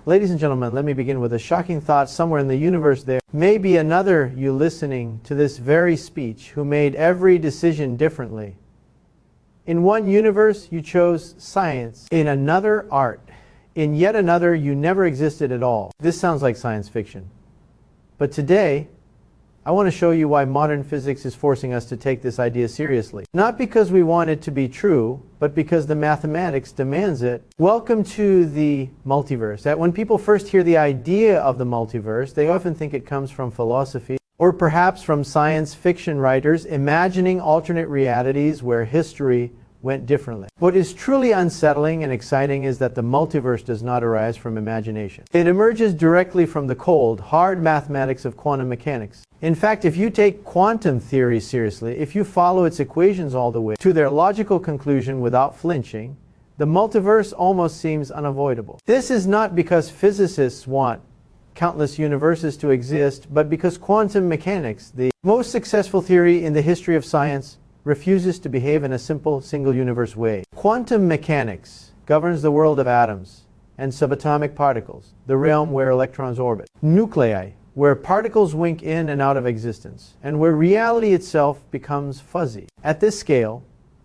Ladies and gentlemen, let me begin with a shocking thought. Somewhere in the universe there may be another you listening to this very speech who made every decision differently. In one universe, you chose science. In another, art. In yet another, you never existed at all. This sounds like science fiction. But today, I want to show you why modern physics is forcing us to take this idea seriously. Not because we want it to be true, but because the mathematics demands it. Welcome to the multiverse. That when people first hear the idea of the multiverse, they often think it comes from philosophy, or perhaps from science fiction writers imagining alternate realities where history went differently. What is truly unsettling and exciting is that the multiverse does not arise from imagination. It emerges directly from the cold, hard mathematics of quantum mechanics. In fact, if you take quantum theory seriously, if you follow its equations all the way to their logical conclusion without flinching, the multiverse almost seems unavoidable. This is not because physicists want countless universes to exist, but because quantum mechanics, the most successful theory in the history of science, refuses to behave in a simple single universe way. Quantum mechanics governs the world of atoms and subatomic particles, the realm where electrons orbit, nuclei, where particles wink in and out of existence, and where reality itself becomes fuzzy. At this scale,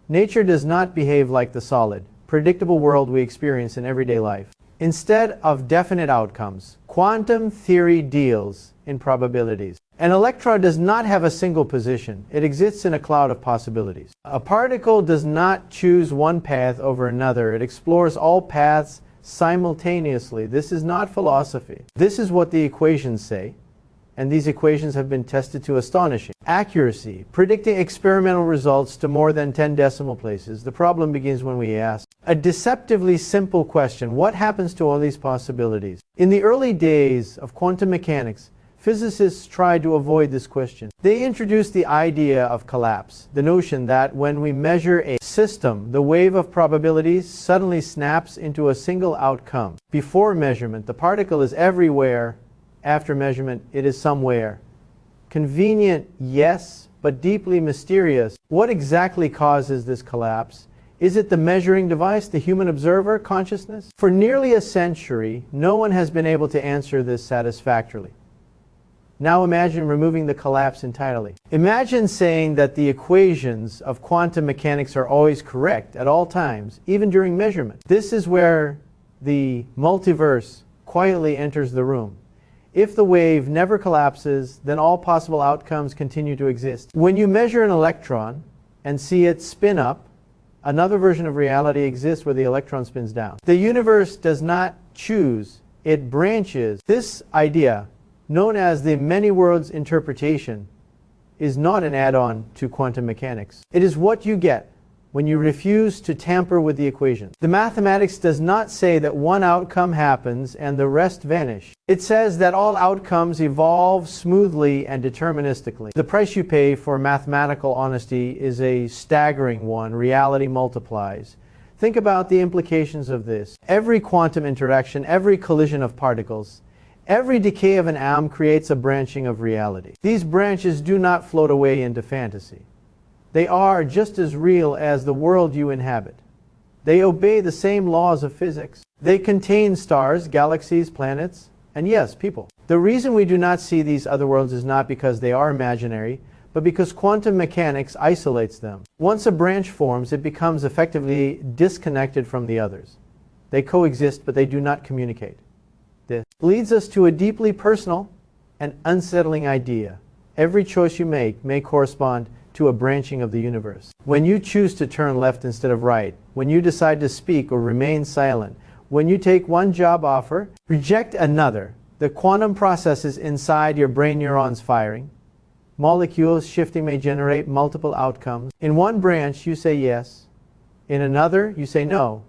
nature does not behave like the solid, predictable world we experience in everyday life. Instead of definite outcomes, quantum theory deals in probabilities. An electron does not have a single position. It exists in a cloud of possibilities. A particle does not choose one path over another. It explores all paths simultaneously. This is not philosophy. This is what the equations say, and these equations have been tested to astonishing accuracy, predicting experimental results to more than 10 decimal places. The problem begins when we ask a deceptively simple question: what happens to all these possibilities? In the early days of quantum mechanics, physicists tried to avoid this question. They introduced the idea of collapse, the notion that when we measure a system, the wave of probabilities suddenly snaps into a single outcome. Before measurement, the particle is everywhere. After measurement, it is somewhere. Convenient, yes, but deeply mysterious. What exactly causes this collapse? Is it the measuring device, the human observer, consciousness? For nearly a century, no one has been able to answer this satisfactorily. Now imagine removing the collapse entirely. Imagine saying that the equations of quantum mechanics are always correct at all times, even during measurement. This is where the multiverse quietly enters the room. If the wave never collapses, then all possible outcomes continue to exist. When you measure an electron and see it spin up, another version of reality exists where the electron spins down. The universe does not choose, it branches. This idea, known as the many worlds interpretation, is not an add-on to quantum mechanics. It is what you get when you refuse to tamper with the equations. The mathematics does not say that one outcome happens and the rest vanish. It says that all outcomes evolve smoothly and deterministically. The price you pay for mathematical honesty is a staggering one. Reality multiplies. Think about the implications of this. Every quantum interaction, every collision of particles, every decay of an atom creates a branching of reality. These branches do not float away into fantasy. They are just as real as the world you inhabit. They obey the same laws of physics. They contain stars, galaxies, planets, and yes, people. The reason we do not see these other worlds is not because they are imaginary, but because quantum mechanics isolates them. Once a branch forms, it becomes effectively disconnected from the others. They coexist, but they do not communicate. This leads us to a deeply personal and unsettling idea. Every choice you make may correspond to a branching of the universe. When you choose to turn left instead of right, when you decide to speak or remain silent, when you take one job offer, reject another, the quantum processes inside your brain neurons firing, molecules shifting may generate multiple outcomes. In one branch, you say yes. In another, you say no.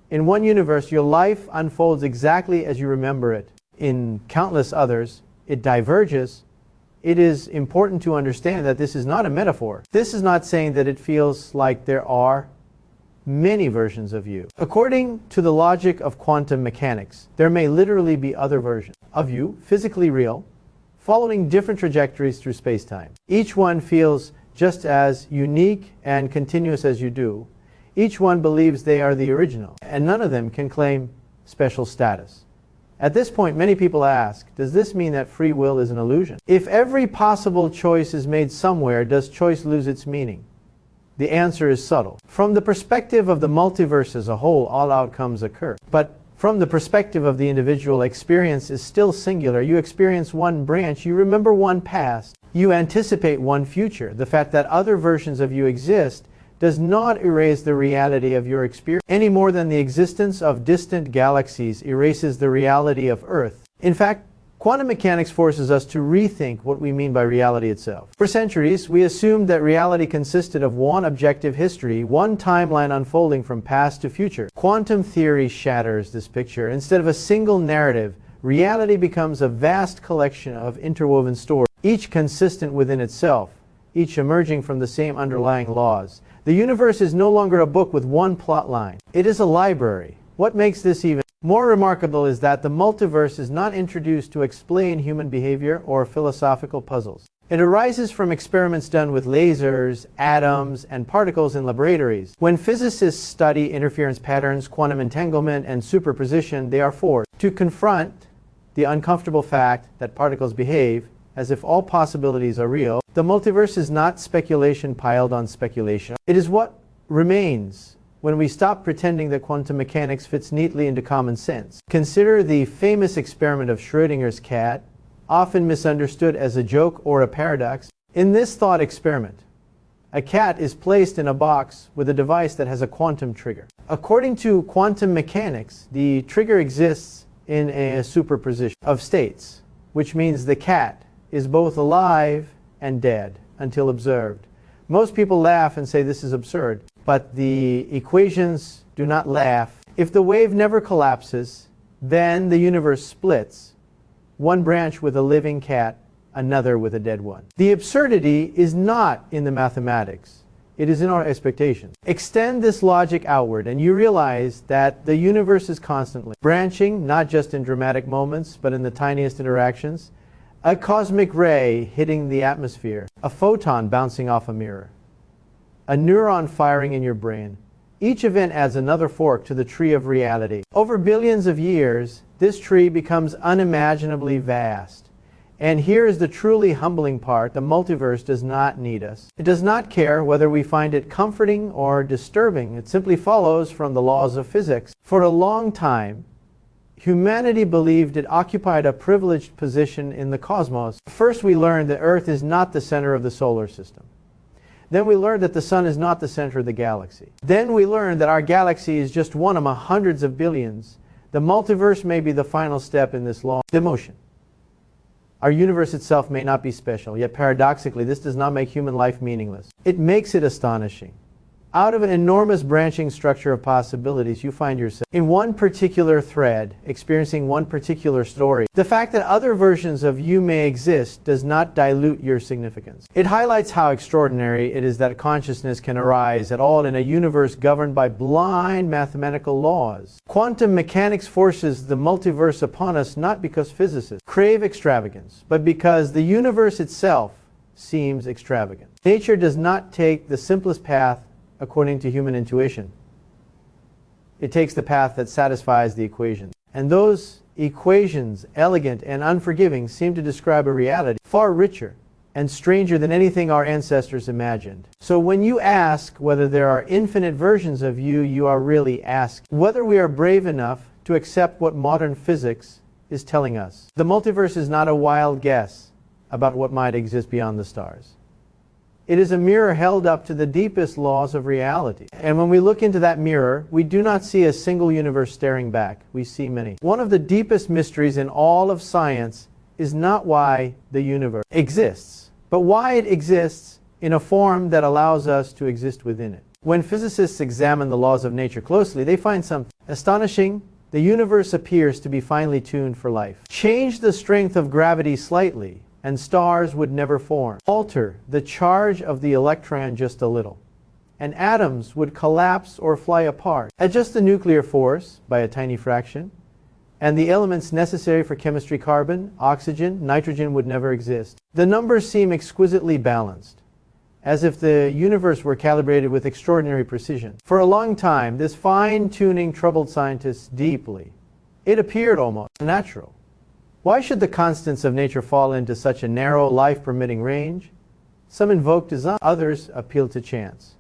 In one universe, your life unfolds exactly as you remember it. In countless others, it diverges. It is important to understand that this is not a metaphor. This is not saying that it feels like there are many versions of you. According to the logic of quantum mechanics, there may literally be other versions of you, physically real, following different trajectories through space-time. Each one feels just as unique and continuous as you do. Each one believes they are the original, and none of them can claim special status. At this point, many people ask, does this mean that free will is an illusion? If every possible choice is made somewhere, does choice lose its meaning? The answer is subtle. From the perspective of the multiverse as a whole, all outcomes occur. But from the perspective of the individual, experience is still singular. You experience one branch, you remember one past, you anticipate one future. The fact that other versions of you exist does not erase the reality of your experience any more than the existence of distant galaxies erases the reality of Earth. In fact, quantum mechanics forces us to rethink what we mean by reality itself. For centuries, we assumed that reality consisted of one objective history, one timeline unfolding from past to future. Quantum theory shatters this picture. Instead of a single narrative, reality becomes a vast collection of interwoven stories, each consistent within itself, each emerging from the same underlying laws. The universe is no longer a book with one plot line. It is a library. What makes this even more remarkable is that the multiverse is not introduced to explain human behavior or philosophical puzzles. It arises from experiments done with lasers, atoms, and particles in laboratories. When physicists study interference patterns, quantum entanglement, and superposition, they are forced to confront the uncomfortable fact that particles behave as if all possibilities are real. The multiverse is not speculation piled on speculation. It is what remains when we stop pretending that quantum mechanics fits neatly into common sense. Consider the famous experiment of Schrödinger's cat, often misunderstood as a joke or a paradox. In this thought experiment, a cat is placed in a box with a device that has a quantum trigger. According to quantum mechanics, the trigger exists in a superposition of states, which means the cat is both alive and dead until observed. Most people laugh and say this is absurd, but the equations do not laugh. If the wave never collapses, then the universe splits, one branch with a living cat, another with a dead one. The absurdity is not in the mathematics. It is in our expectations. Extend this logic outward and you realize that the universe is constantly branching, not just in dramatic moments, but in the tiniest interactions. A cosmic ray hitting the atmosphere, a photon bouncing off a mirror, a neuron firing in your brain. Each event adds another fork to the tree of reality. Over billions of years, this tree becomes unimaginably vast. And here is the truly humbling part: the multiverse does not need us. It does not care whether we find it comforting or disturbing. It simply follows from the laws of physics. For a long time, humanity believed it occupied a privileged position in the cosmos. First, we learned that Earth is not the center of the solar system. Then we learned that the sun is not the center of the galaxy. Then we learned that our galaxy is just one among hundreds of billions. The multiverse may be the final step in this long demotion. Our universe itself may not be special, yet paradoxically, this does not make human life meaningless. It makes it astonishing. Out of an enormous branching structure of possibilities, you find yourself in one particular thread, experiencing one particular story. The fact that other versions of you may exist does not dilute your significance. It highlights how extraordinary it is that consciousness can arise at all in a universe governed by blind mathematical laws. Quantum mechanics forces the multiverse upon us not because physicists crave extravagance, but because the universe itself seems extravagant. Nature does not take the simplest path according to human intuition. It takes the path that satisfies the equations. And those equations, elegant and unforgiving, seem to describe a reality far richer and stranger than anything our ancestors imagined. So when you ask whether there are infinite versions of you, you are really asking whether we are brave enough to accept what modern physics is telling us. The multiverse is not a wild guess about what might exist beyond the stars. It is a mirror held up to the deepest laws of reality. And when we look into that mirror, we do not see a single universe staring back. We see many. One of the deepest mysteries in all of science is not why the universe exists, but why it exists in a form that allows us to exist within it. When physicists examine the laws of nature closely, they find something astonishing. The universe appears to be finely tuned for life. Change the strength of gravity slightly, and stars would never form. Alter the charge of the electron just a little, and atoms would collapse or fly apart. Adjust the nuclear force by a tiny fraction, and the elements necessary for chemistry, carbon, oxygen, nitrogen, would never exist. The numbers seem exquisitely balanced, as if the universe were calibrated with extraordinary precision. For a long time, this fine-tuning troubled scientists deeply. It appeared almost natural. Why should the constants of nature fall into such a narrow, life-permitting range? Some invoke design, others appeal to chance.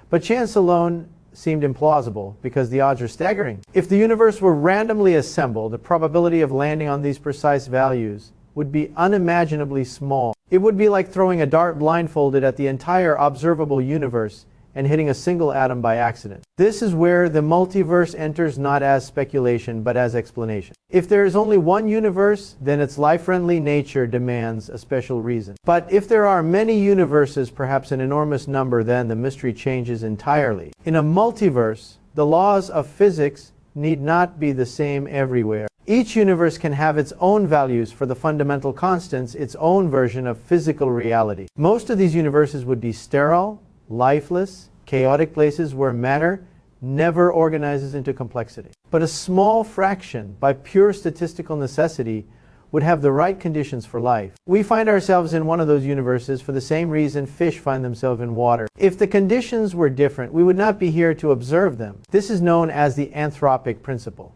But chance alone seemed implausible because the odds are staggering. If the universe were randomly assembled, the probability of landing on these precise values would be unimaginably small. It would be like throwing a dart blindfolded at the entire observable universe and hitting a single atom by accident. This is where the multiverse enters not as speculation but as explanation. If there is only one universe, then its life-friendly nature demands a special reason. But if there are many universes, perhaps an enormous number, then the mystery changes entirely. In a multiverse, the laws of physics need not be the same everywhere. Each universe can have its own values for the fundamental constants, its own version of physical reality. Most of these universes would be sterile, lifeless, chaotic places where matter never organizes into complexity. But a small fraction, by pure statistical necessity, would have the right conditions for life. We find ourselves in one of those universes for the same reason fish find themselves in water. If the conditions were different, we would not be here to observe them. This is known as the anthropic principle.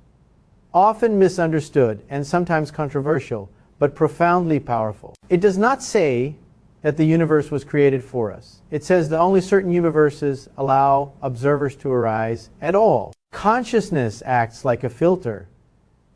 Often misunderstood and sometimes controversial, but profoundly powerful. It does not say that the universe was created for us. It says that only certain universes allow observers to arise at all. Consciousness acts like a filter,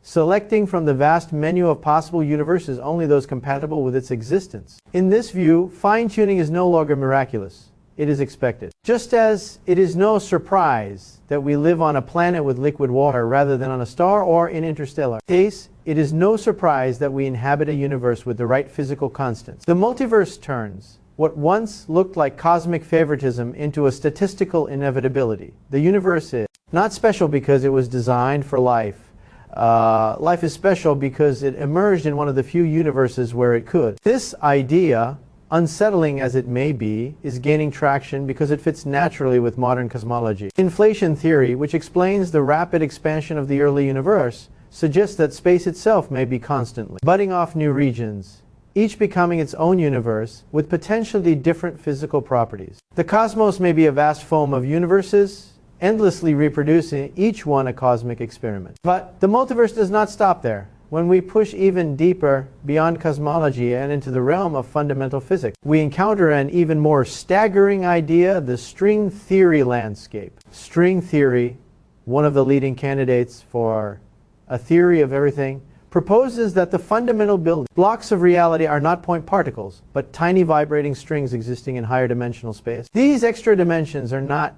selecting from the vast menu of possible universes only those compatible with its existence. In this view, fine-tuning is no longer miraculous. It is expected. Just as it is no surprise that we live on a planet with liquid water rather than on a star or in interstellar space, it is no surprise that we inhabit a universe with the right physical constants. The multiverse turns what once looked like cosmic favoritism into a statistical inevitability. The universe is not special because it was designed for life. Life is special because it emerged in one of the few universes where it could. This idea, unsettling as it may be, is gaining traction because it fits naturally with modern cosmology. Inflation theory, which explains the rapid expansion of the early universe, suggests that space itself may be constantly budding off new regions, each becoming its own universe with potentially different physical properties. The cosmos may be a vast foam of universes, endlessly reproducing, each one a cosmic experiment. But the multiverse does not stop there. When we push even deeper beyond cosmology and into the realm of fundamental physics, we encounter an even more staggering idea, the string theory landscape. String theory, one of the leading candidates for a theory of everything, proposes that the fundamental building blocks of reality are not point particles, but tiny vibrating strings existing in higher dimensional space. These extra dimensions are not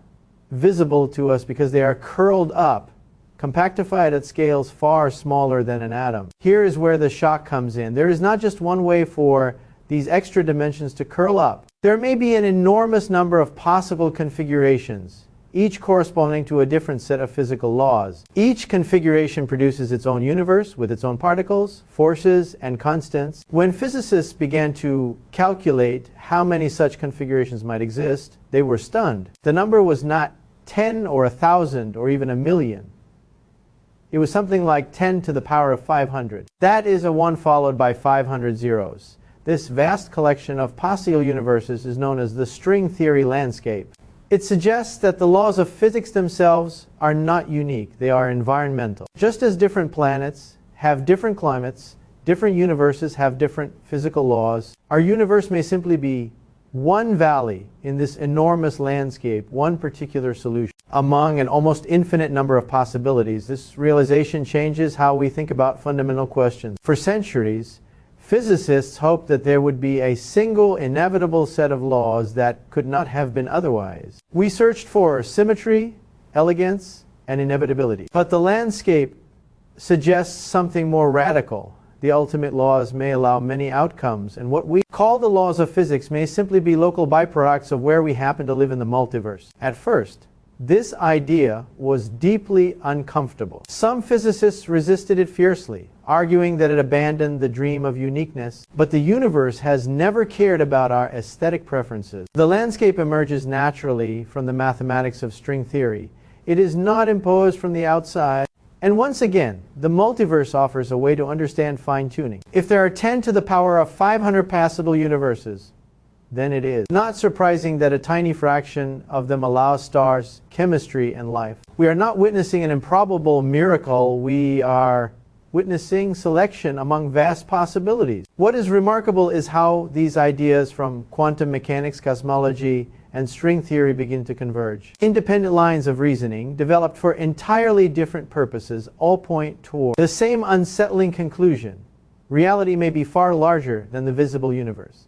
visible to us because they are curled up, compactified at scales far smaller than an atom. Here is where the shock comes in. There is not just one way for these extra dimensions to curl up. There may be an enormous number of possible configurations, each corresponding to a different set of physical laws. Each configuration produces its own universe with its own particles, forces, and constants. When physicists began to calculate how many such configurations might exist, they were stunned. The number was not 10 or 1,000 or even 1,000,000. It was something like 10 to the power of 500. That is a 1 followed by 500 zeros. This vast collection of possible universes is known as the string theory landscape. It suggests that the laws of physics themselves are not unique. They are environmental. Just as different planets have different climates, different universes have different physical laws, our universe may simply be one valley in this enormous landscape, one particular solution among an almost infinite number of possibilities. This realization changes how we think about fundamental questions. For centuries, physicists hoped that there would be a single inevitable set of laws that could not have been otherwise. We searched for symmetry, elegance, and inevitability. But the landscape suggests something more radical. The ultimate laws may allow many outcomes, and what we call the laws of physics may simply be local byproducts of where we happen to live in the multiverse. At first, this idea was deeply uncomfortable. Some physicists resisted it fiercely, arguing that it abandoned the dream of uniqueness. But the universe has never cared about our aesthetic preferences. The landscape emerges naturally from the mathematics of string theory. It is not imposed from the outside. And once again, the multiverse offers a way to understand fine-tuning. If there are 10 to the power of 500 possible universes, then it is. Not surprising that a tiny fraction of them allow stars, chemistry, and life. We are not witnessing an improbable miracle. We are witnessing selection among vast possibilities. What is remarkable is how these ideas from quantum mechanics, cosmology, and string theory begin to converge. Independent lines of reasoning, developed for entirely different purposes, all point toward the same unsettling conclusion. Reality may be far larger than the visible universe.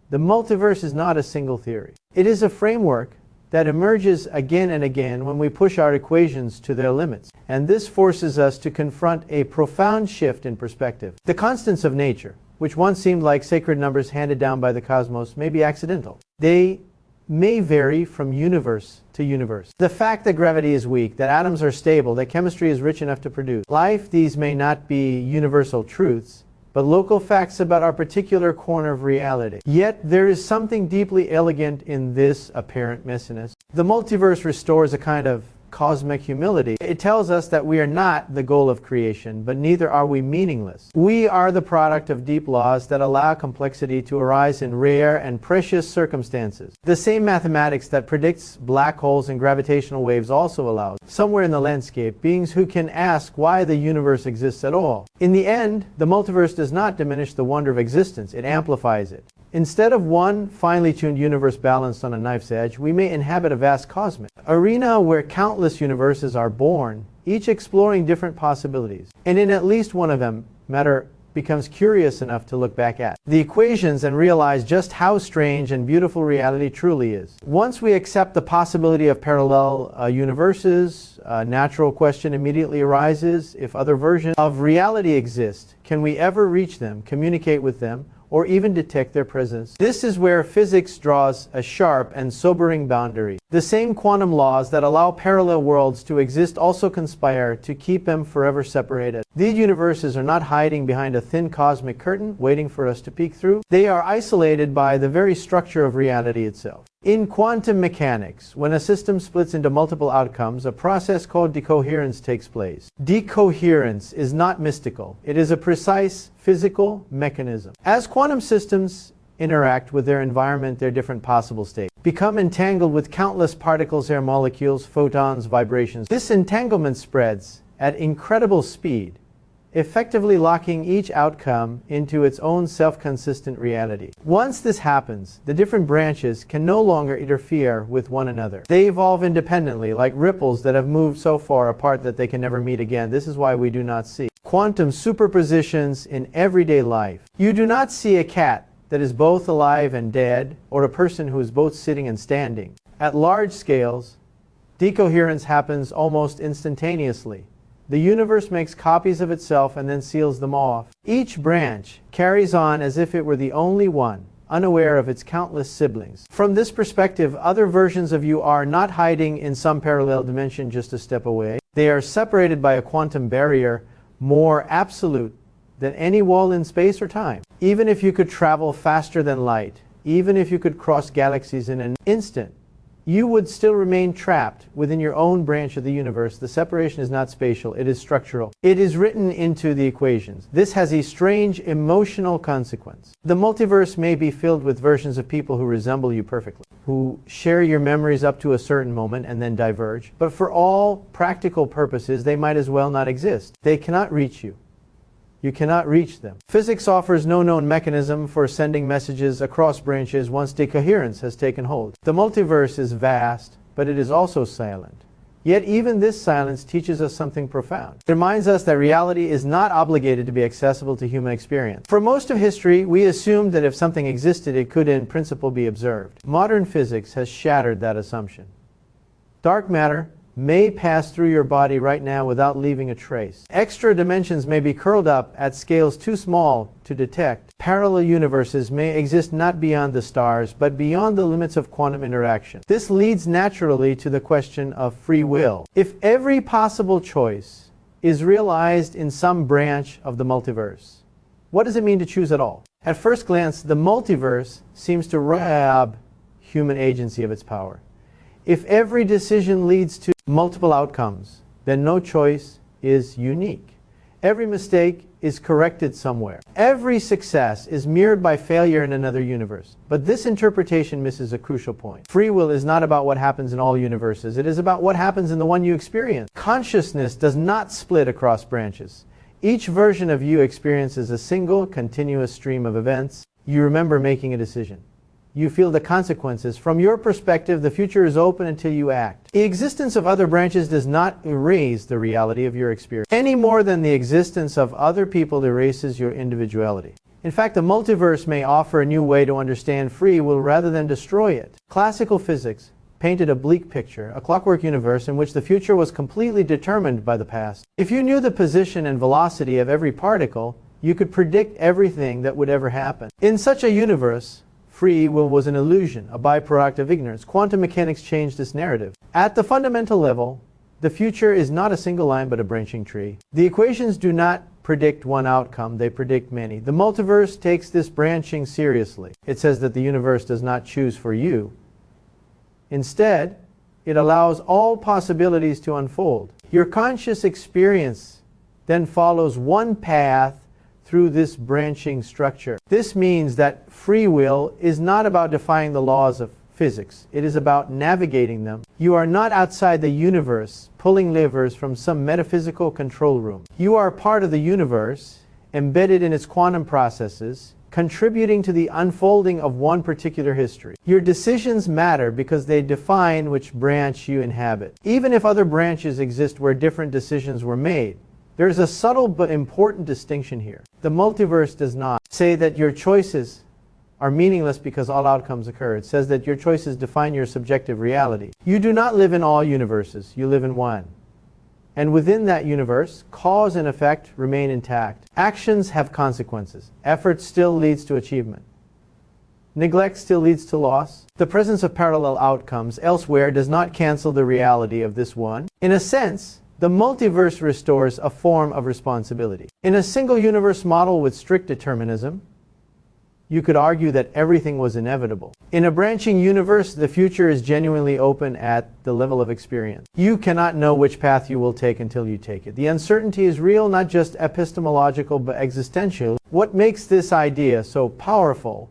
The multiverse is not a single theory. It is a framework that emerges again and again when we push our equations to their limits. And this forces us to confront a profound shift in perspective. The constants of nature, which once seemed like sacred numbers handed down by the cosmos, may be accidental. They may vary from universe to universe. The fact that gravity is weak, that atoms are stable, that chemistry is rich enough to produce life, these may not be universal truths, but local facts about our particular corner of reality. Yet there is something deeply elegant in this apparent messiness. The multiverse restores a kind of cosmic humility. It tells us that we are not the goal of creation, but neither are we meaningless. We are the product of deep laws that allow complexity to arise in rare and precious circumstances. The same mathematics that predicts black holes and gravitational waves also allows, somewhere in the landscape, beings who can ask why the universe exists at all. In the end, the multiverse does not diminish the wonder of existence, it amplifies it. Instead of one finely tuned universe balanced on a knife's edge, we may inhabit a vast cosmic arena where countless universes are born, each exploring different possibilities. And in at least one of them, matter becomes curious enough to look back at the equations and realize just how strange and beautiful reality truly is. Once we accept the possibility of parallel universes, a natural question immediately arises: if other versions of reality exist, can we ever reach them, communicate with them, or even detect their presence? This is where physics draws a sharp and sobering boundary. The same quantum laws that allow parallel worlds to exist also conspire to keep them forever separated. These universes are not hiding behind a thin cosmic curtain waiting for us to peek through. They are isolated by the very structure of reality itself. In quantum mechanics, when a system splits into multiple outcomes, a process called decoherence takes place. Decoherence is not mystical. It is a precise physical mechanism. As quantum systems interact with their environment, their different possible states become entangled with countless particles, air molecules, photons, vibrations. This entanglement spreads at incredible speed, effectively locking each outcome into its own self-consistent reality. Once this happens, the different branches can no longer interfere with one another. They evolve independently, like ripples that have moved so far apart that they can never meet again. This is why we do not see quantum superpositions in everyday life. You do not see a cat that is both alive and dead, or a person who is both sitting and standing. At large scales, decoherence happens almost instantaneously. The universe makes copies of itself and then seals them off. Each branch carries on as if it were the only one, unaware of its countless siblings. From this perspective, other versions of you are not hiding in some parallel dimension just a step away. They are separated by a quantum barrier more absolute than any wall in space or time. Even if you could travel faster than light, even if you could cross galaxies in an instant, you would still remain trapped within your own branch of the universe. The separation is not spatial, it is structural. It is written into the equations. This has a strange emotional consequence. The multiverse may be filled with versions of people who resemble you perfectly, who share your memories up to a certain moment and then diverge. But for all practical purposes, they might as well not exist. They cannot reach you. You cannot reach them. Physics offers no known mechanism for sending messages across branches once decoherence has taken hold. The multiverse is vast, but it is also silent. Yet even this silence teaches us something profound. It reminds us that reality is not obligated to be accessible to human experience. For most of history, we assumed that if something existed, it could in principle be observed. Modern physics has shattered that assumption. Dark matter may pass through your body right now without leaving a trace. Extra dimensions may be curled up at scales too small to detect. Parallel universes may exist not beyond the stars, but beyond the limits of quantum interaction. This leads naturally to the question of free will. If every possible choice is realized in some branch of the multiverse, what does it mean to choose at all? At first glance, the multiverse seems to rob human agency of its power. If every decision leads to multiple outcomes, then no choice is unique. Every mistake is corrected somewhere. Every success is mirrored by failure in another universe. But this interpretation misses a crucial point. Free will is not about what happens in all universes. It is about what happens in the one you experience. Consciousness does not split across branches. Each version of you experiences a single, continuous stream of events. You remember making a decision. You feel the consequences. From your perspective, the future is open until you act. The existence of other branches does not erase the reality of your experience, any more than the existence of other people erases your individuality. In fact, the multiverse may offer a new way to understand free will rather than destroy it. Classical physics painted a bleak picture, a clockwork universe in which the future was completely determined by the past. If you knew the position and velocity of every particle, you could predict everything that would ever happen. In such a universe, free will was an illusion, a byproduct of ignorance. Quantum mechanics changed this narrative. At the fundamental level, the future is not a single line but a branching tree. The equations do not predict one outcome, they predict many. The multiverse takes this branching seriously. It says that the universe does not choose for you. Instead, it allows all possibilities to unfold. Your conscious experience then follows one path through this branching structure. This means that free will is not about defying the laws of physics. It is about navigating them. You are not outside the universe, pulling levers from some metaphysical control room. You are part of the universe, embedded in its quantum processes, contributing to the unfolding of one particular history. Your decisions matter because they define which branch you inhabit. Even if other branches exist where different decisions were made, there is a subtle but important distinction here. The multiverse does not say that your choices are meaningless because all outcomes occur. It says that your choices define your subjective reality. You do not live in all universes, you live in one. And within that universe, cause and effect remain intact. Actions have consequences. Effort still leads to achievement. Neglect still leads to loss. The presence of parallel outcomes elsewhere does not cancel the reality of this one. In a sense, the multiverse restores a form of responsibility. In a single universe model with strict determinism, you could argue that everything was inevitable. In a branching universe, the future is genuinely open at the level of experience. You cannot know which path you will take until you take it. The uncertainty is real, not just epistemological, but existential. What makes this idea so powerful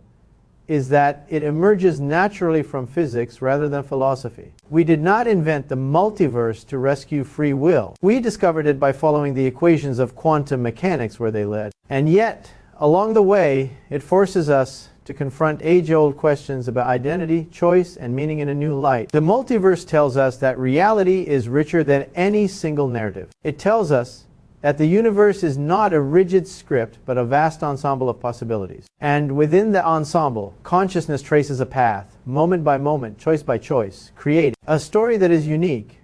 is that it emerges naturally from physics rather than philosophy. We did not invent the multiverse to rescue free will. We discovered it by following the equations of quantum mechanics where they led. And yet, along the way, it forces us to confront age-old questions about identity, choice, and meaning in a new light. The multiverse tells us that reality is richer than any single narrative. It tells us that the universe is not a rigid script, but a vast ensemble of possibilities. And within the ensemble, consciousness traces a path, moment by moment, choice by choice, creating a story that is unique,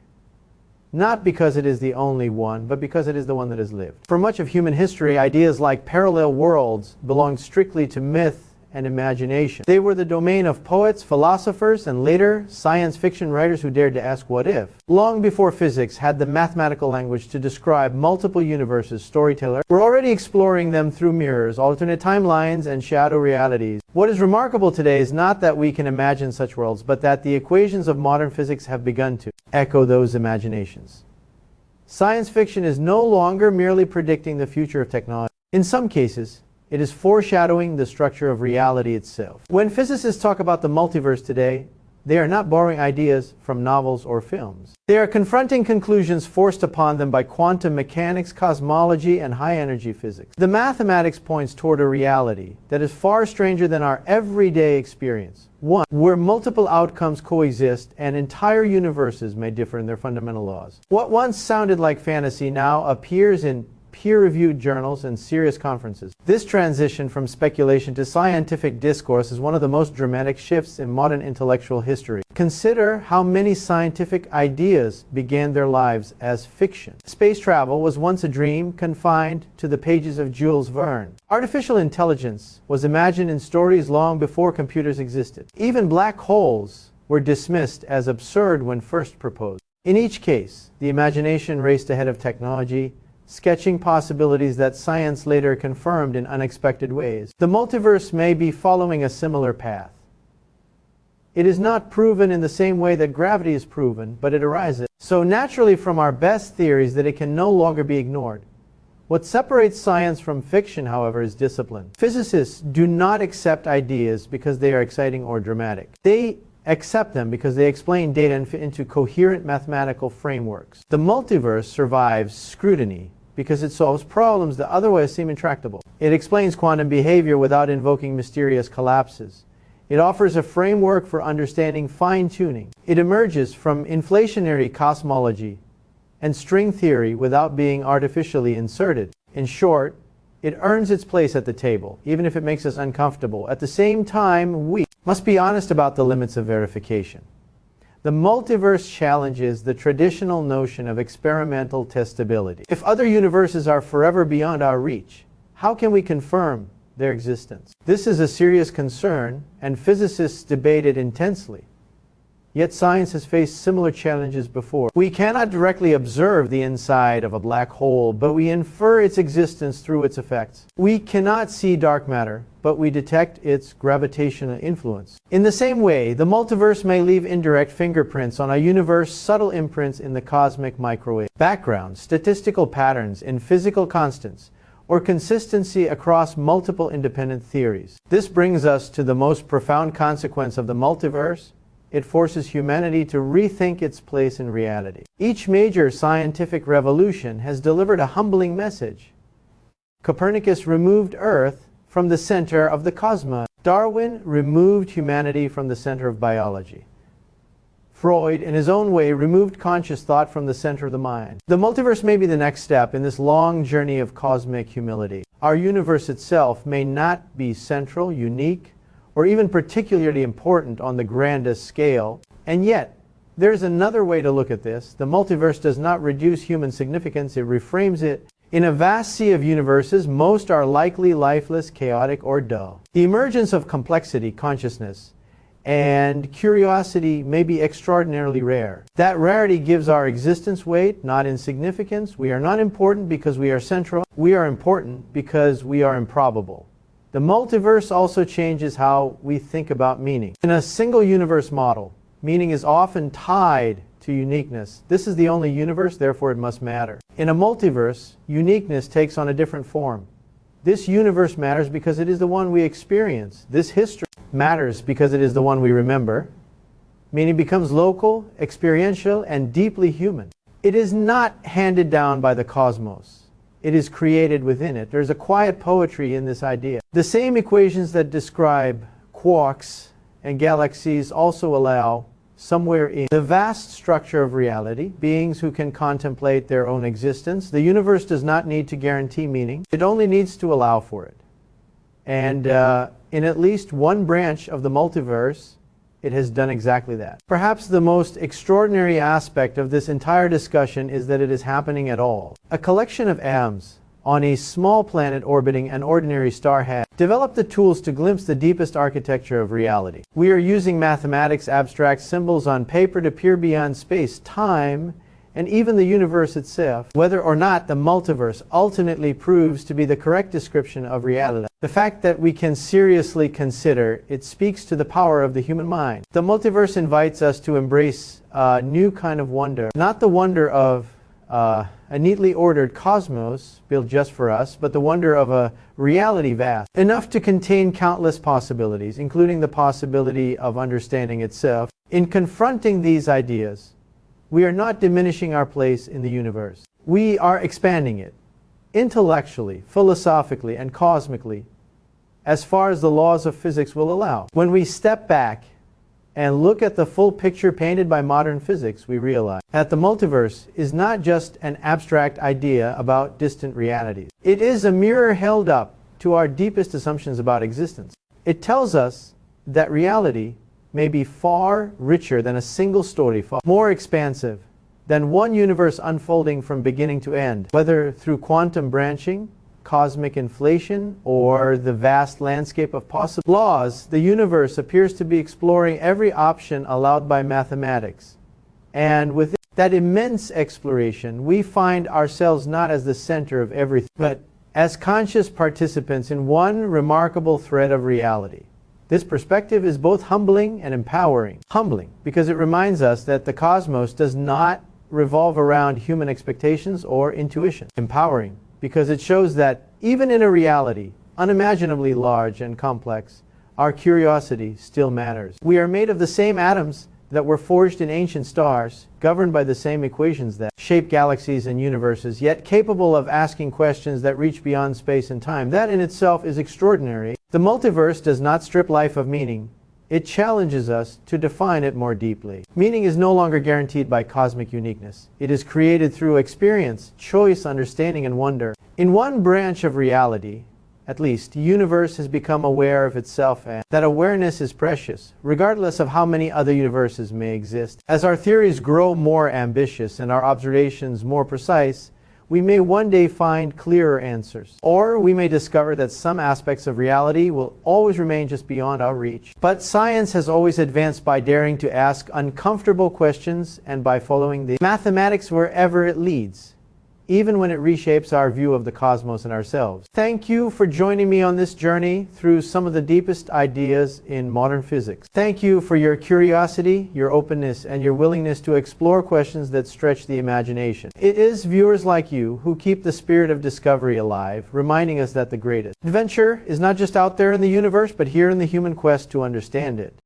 not because it is the only one, but because it is the one that is lived. For much of human history, ideas like parallel worlds belonged strictly to myth and imagination. They were the domain of poets, philosophers, and later science fiction writers who dared to ask what if. Long before physics had the mathematical language to describe multiple universes, storytellers were already exploring them through mirrors, alternate timelines, and shadow realities. What is remarkable today is not that we can imagine such worlds, but that the equations of modern physics have begun to echo those imaginations. Science fiction is no longer merely predicting the future of technology. In some cases, it is foreshadowing the structure of reality itself. When physicists talk about the multiverse today, they are not borrowing ideas from novels or films. They are confronting conclusions forced upon them by quantum mechanics, cosmology, and high-energy physics. The mathematics points toward a reality that is far stranger than our everyday experience. One where multiple outcomes coexist and entire universes may differ in their fundamental laws. What once sounded like fantasy now appears in peer-reviewed journals and serious conferences. This transition from speculation to scientific discourse is one of the most dramatic shifts in modern intellectual history. Consider how many scientific ideas began their lives as fiction. Space travel was once a dream confined to the pages of Jules Verne. Artificial intelligence was imagined in stories long before computers existed. Even black holes were dismissed as absurd when first proposed. In each case, the imagination raced ahead of technology, sketching possibilities that science later confirmed in unexpected ways. The multiverse may be following a similar path. It is not proven in the same way that gravity is proven, but it arises so naturally from our best theories that it can no longer be ignored. What separates science from fiction, however, is discipline. Physicists do not accept ideas because they are exciting or dramatic. They accept them because they explain data and fit into coherent mathematical frameworks. The multiverse survives scrutiny because it solves problems that otherwise seem intractable. It explains quantum behavior without invoking mysterious collapses. It offers a framework for understanding fine-tuning. It emerges from inflationary cosmology and string theory without being artificially inserted. In short, it earns its place at the table, even if it makes us uncomfortable. At the same time, we must be honest about the limits of verification. The multiverse challenges the traditional notion of experimental testability. If other universes are forever beyond our reach, how can we confirm their existence? This is a serious concern, and physicists debate it intensely. Yet science has faced similar challenges before. We cannot directly observe the inside of a black hole, but we infer its existence through its effects. We cannot see dark matter, but we detect its gravitational influence. In the same way, the multiverse may leave indirect fingerprints on a universe, subtle imprints in the cosmic microwave. Background, statistical patterns in physical constants, or consistency across multiple independent theories. This brings us to the most profound consequence of the multiverse. It forces humanity to rethink its place in reality. Each major scientific revolution has delivered a humbling message. Copernicus removed Earth from the center of the cosmos. Darwin removed humanity from the center of biology. Freud, in his own way, removed conscious thought from the center of the mind. The multiverse may be the next step in this long journey of cosmic humility. Our universe itself may not be central, unique, or even particularly important on the grandest scale. And yet, there's another way to look at this. The multiverse does not reduce human significance, it reframes it. In a vast sea of universes, most are likely lifeless, chaotic, or dull. The emergence of complexity, consciousness, and curiosity may be extraordinarily rare. That rarity gives our existence weight, not insignificance. We are not important because we are central. We are important because we are improbable. The multiverse also changes how we think about meaning. In a single universe model, meaning is often tied to uniqueness. This is the only universe, therefore it must matter. In a multiverse, uniqueness takes on a different form. This universe matters because it is the one we experience. This history matters because it is the one we remember. Meaning becomes local, experiential, and deeply human. It is not handed down by the cosmos. It is created within it. There's a quiet poetry in this idea. The same equations that describe quarks and galaxies also allow, somewhere in the vast structure of reality, beings who can contemplate their own existence. The universe does not need to guarantee meaning. It only needs to allow for it. And in at least one branch of the multiverse, it has done exactly that. Perhaps the most extraordinary aspect of this entire discussion is that it is happening at all. A collection of atoms on a small planet orbiting an ordinary star has developed the tools to glimpse the deepest architecture of reality. We are using mathematics, abstract symbols on paper to peer beyond space, time, and even the universe itself. Whether or not the multiverse ultimately proves to be the correct description of reality, the fact that we can seriously consider it speaks to the power of the human mind. The multiverse invites us to embrace a new kind of wonder, not the wonder of a neatly ordered cosmos built just for us, but the wonder of a reality vast, enough to contain countless possibilities, including the possibility of understanding itself. In confronting these ideas, we are not diminishing our place in the universe. We are expanding it, intellectually, philosophically, and cosmically, as far as the laws of physics will allow. When we step back and look at the full picture painted by modern physics, we realize that the multiverse is not just an abstract idea about distant realities. It is a mirror held up to our deepest assumptions about existence. It tells us that reality may be far richer than a single story, far more expansive than one universe unfolding from beginning to end, whether through quantum branching, cosmic inflation, or the vast landscape of possible laws. The universe appears to be exploring every option allowed by mathematics. And with that immense exploration, we find ourselves not as the center of everything, but as conscious participants in one remarkable thread of reality. This perspective is both humbling and empowering. Humbling, because it reminds us that the cosmos does not revolve around human expectations or intuition. Empowering, because it shows that even in a reality unimaginably large and complex, our curiosity still matters. We are made of the same atoms that were forged in ancient stars, governed by the same equations that shape galaxies and universes, yet capable of asking questions that reach beyond space and time. That in itself is extraordinary. The multiverse does not strip life of meaning. It challenges us to define it more deeply. Meaning is no longer guaranteed by cosmic uniqueness. It is created through experience, choice, understanding, and wonder. In one branch of reality, at least, the universe has become aware of itself, and that awareness is precious, regardless of how many other universes may exist. As our theories grow more ambitious and our observations more precise, we may one day find clearer answers. Or we may discover that some aspects of reality will always remain just beyond our reach. But science has always advanced by daring to ask uncomfortable questions and by following the mathematics wherever it leads, even when it reshapes our view of the cosmos and ourselves. Thank you for joining me on this journey through some of the deepest ideas in modern physics. Thank you for your curiosity, your openness, and your willingness to explore questions that stretch the imagination. It is viewers like you who keep the spirit of discovery alive, reminding us that the greatest adventure is not just out there in the universe, but here in the human quest to understand it.